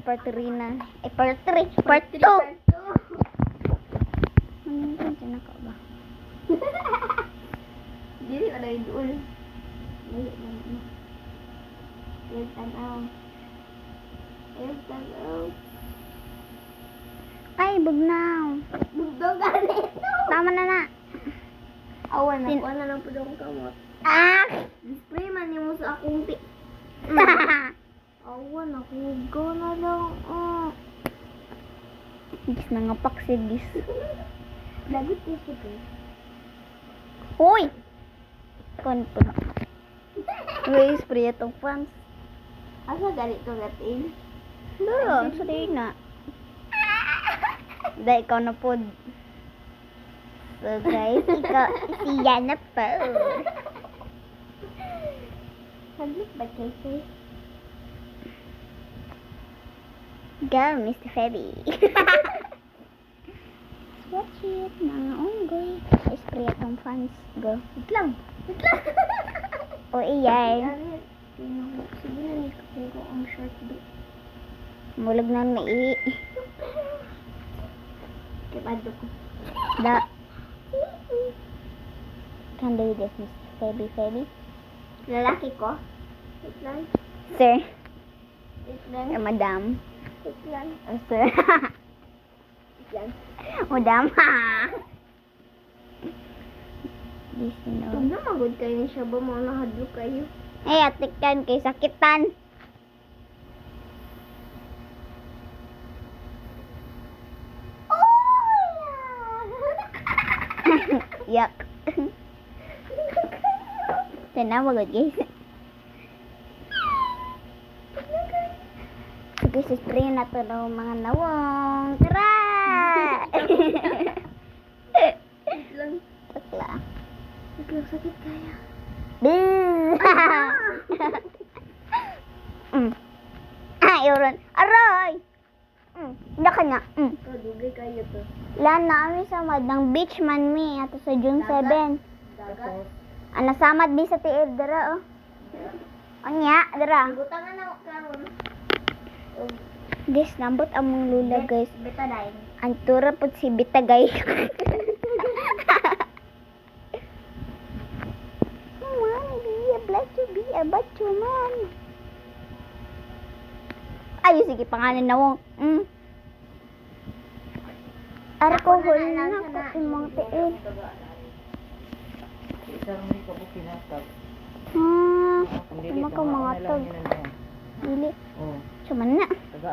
part 3 na. Part 3. Part 2. Ano yung na ka ba? Dili ka na idul. Dili na mo. Ayun, tanaw. Ayun, tanaw. Ay, bugnaw. Bugdog ganito. Tama na na. Awan, nakuha na lang po daw ang kamot. Ah! Display man mo sa akong Awan, nakugaw na lang. Gis na nga paksigis. Lagot ko siya po. Hoy! Konto. May spray itong pants. Asa ganito gatin? Doon, sorry na. Dahil ikaw na po. So guys, ikaw, siya na po. Hadlok ba kayo sir? Go, Mr. Febby. Watch it, mga unggoy. Spray itong pants. Go. Wait lang. Wait lang. O iyay. Sige na ni ko ang short do. Mulag na mai. Kipado ko. Da. Can do this, Mr. Febby. Lalaki ko? Wait lang. Sir. Wait lang. Or madam. Wait lang. Or sir. Wait lang. Madam, ha? This, Ito no. na magod kayo ni siya ba mga nahadlok kayo? Ay, atikan kay sakitan. Yak. Tanawa gud guys. Sige, spray na to ng mga nawong. Tara! Wait lang. Takla. Wait lang, sakit kaya. Iron. Aray! Hindi ka na. Kadugay kayo to. Lan namin sa madang beach man mi. Ato sa June 7. Dagat. Ana samad di sa tiil. Dara oh. Anya, dara. Butangan na karon. Guys, nambot among lula guys. Betadine. Antura po si Bitagay. Man, be a black to be a bacho man. Ay, sige, pangalan na wong. Alcohol na ko imong tiil. Ano ko mga tag. Dili. Suman na.